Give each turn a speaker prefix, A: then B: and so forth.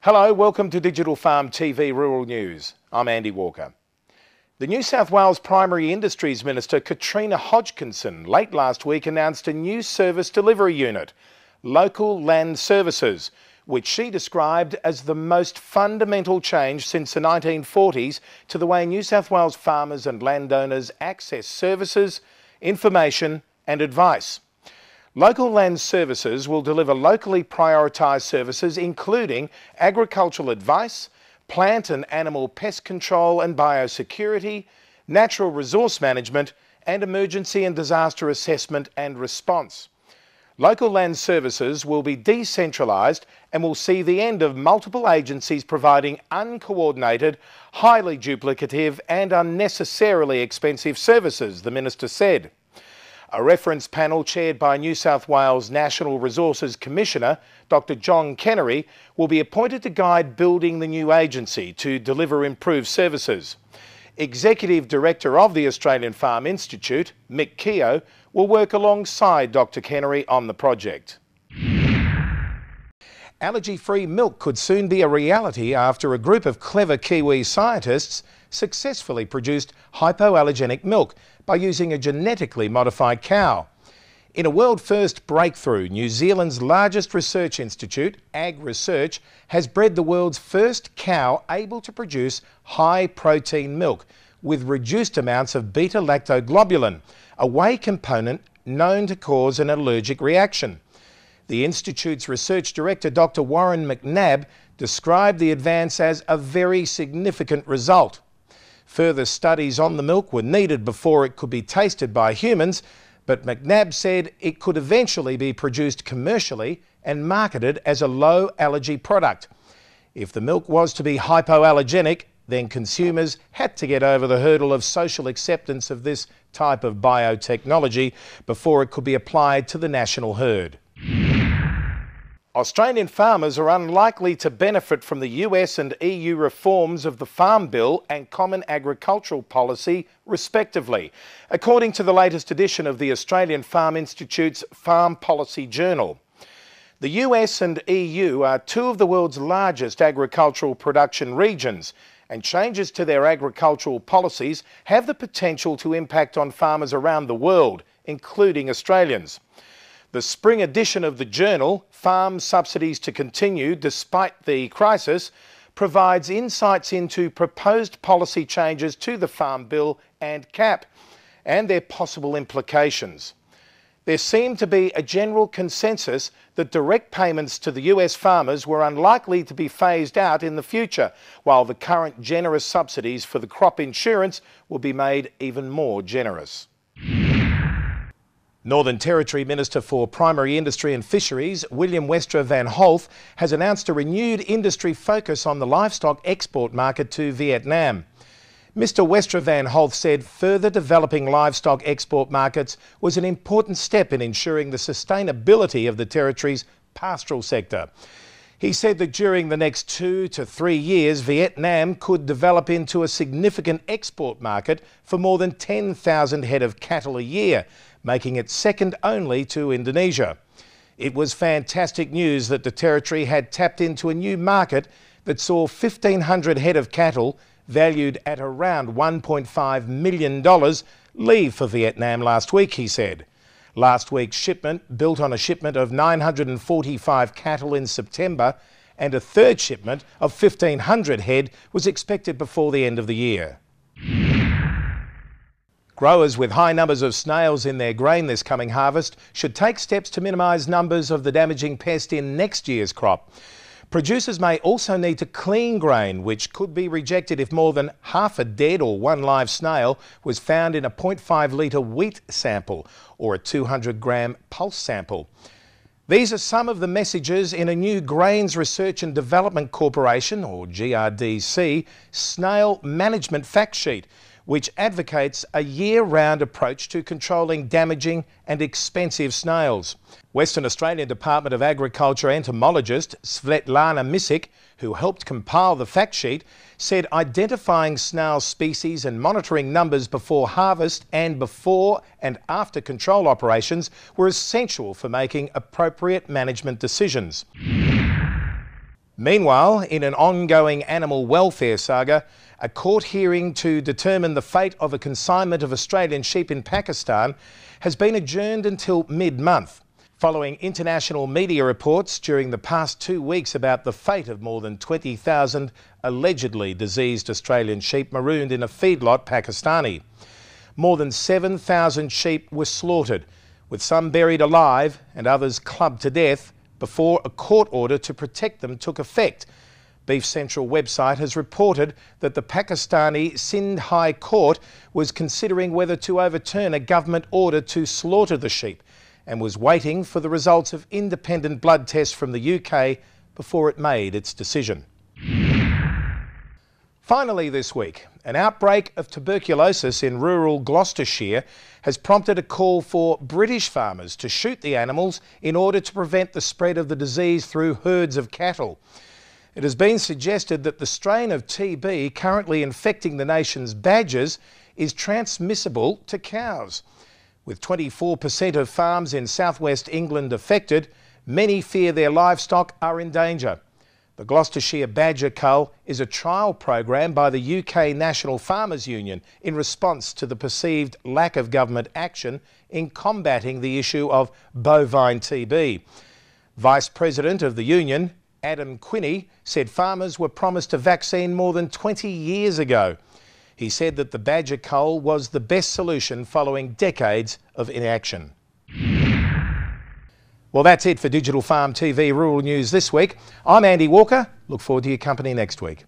A: Hello, welcome to Digital Farm TV Rural News. I'm Andy Walker. The New South Wales Primary Industries Minister Katrina Hodgkinson late last week announced a new service delivery unit, Local Land Services, which she described as the most fundamental change since the 1940s to the way New South Wales farmers and landowners access services, information and advice. Local Land Services will deliver locally prioritised services including agricultural advice, plant and animal pest control and biosecurity, natural resource management and emergency and disaster assessment and response. Local Land Services will be decentralised and will see the end of multiple agencies providing uncoordinated, highly duplicative and unnecessarily expensive services, the Minister said. A reference panel chaired by New South Wales National Resources Commissioner, Dr John Kennery, will be appointed to guide building the new agency to deliver improved services. Executive Director of the Australian Farm Institute, Mick Keogh, will work alongside Dr Kennery on the project. Allergy-free milk could soon be a reality after a group of clever Kiwi scientists successfully produced hypoallergenic milk by using a genetically modified cow. In a world-first breakthrough, New Zealand's largest research institute, Ag Research, has bred the world's first cow able to produce high-protein milk with reduced amounts of beta-lactoglobulin, a whey component known to cause an allergic reaction. The Institute's research director, Dr Warren McNabb, described the advance as a very significant result. Further studies on the milk were needed before it could be tasted by humans, but McNabb said it could eventually be produced commercially and marketed as a low-allergy product. If the milk was to be hypoallergenic, then consumers had to get over the hurdle of social acceptance of this type of biotechnology before it could be applied to the national herd. Australian farmers are unlikely to benefit from the US and EU reforms of the Farm Bill and Common Agricultural Policy, respectively, according to the latest edition of the Australian Farm Institute's Farm Policy Journal. The US and EU are two of the world's largest agricultural production regions, and changes to their agricultural policies have the potential to impact on farmers around the world, including Australians. The spring edition of the journal, Farm Subsidies to Continue Despite the Crisis, provides insights into proposed policy changes to the Farm Bill and CAP and their possible implications. There seemed to be a general consensus that direct payments to the US farmers were unlikely to be phased out in the future, while the current generous subsidies for the crop insurance will be made even more generous. Northern Territory Minister for Primary Industry and Fisheries, William Westra van Holth, has announced a renewed industry focus on the livestock export market to Vietnam. Mr Westra van Holth said further developing livestock export markets was an important step in ensuring the sustainability of the Territory's pastoral sector. He said that during the next 2 to 3 years, Vietnam could develop into a significant export market for more than 10,000 head of cattle a year, making it second only to Indonesia. It was fantastic news that the Territory had tapped into a new market that saw 1,500 head of cattle, valued at around $1.5 million, leave for Vietnam last week, he said. Last week's shipment built on a shipment of 945 cattle in September, and a third shipment of 1,500 head was expected before the end of the year. Growers with high numbers of snails in their grain this coming harvest should take steps to minimise numbers of the damaging pest in next year's crop. Producers may also need to clean grain, which could be rejected if more than half a dead or one live snail was found in a 0.5 litre wheat sample or a 200-gram pulse sample. These are some of the messages in a new Grains Research and Development Corporation, or GRDC, snail management fact sheet, which advocates a year-round approach to controlling damaging and expensive snails. Western Australian Department of Agriculture entomologist Svetlana Misic, who helped compile the fact sheet, said identifying snail species and monitoring numbers before harvest and before and after control operations were essential for making appropriate management decisions. Meanwhile, in an ongoing animal welfare saga, a court hearing to determine the fate of a consignment of Australian sheep in Pakistan has been adjourned until mid-month, following international media reports during the past 2 weeks about the fate of more than 20,000 allegedly diseased Australian sheep marooned in a feedlot Pakistani. More than 7,000 sheep were slaughtered, with some buried alive and others clubbed to death before a court order to protect them took effect. Beef Central website has reported that the Pakistani Sindh High Court was considering whether to overturn a government order to slaughter the sheep and was waiting for the results of independent blood tests from the UK before it made its decision. Finally this week, an outbreak of tuberculosis in rural Gloucestershire has prompted a call for British farmers to shoot the animals in order to prevent the spread of the disease through herds of cattle. It has been suggested that the strain of TB currently infecting the nation's badgers is transmissible to cows. With 24% of farms in southwest England affected, many fear their livestock are in danger. The Gloucestershire Badger Cull is a trial program by the UK National Farmers Union in response to the perceived lack of government action in combating the issue of bovine TB. Vice President of the union, Adam Quinney, said farmers were promised a vaccine more than 20 years ago. He said that the Badger Cull was the best solution following decades of inaction. Well, that's it for Digital Farm TV Rural News this week. I'm Andy Walker. Look forward to your company next week.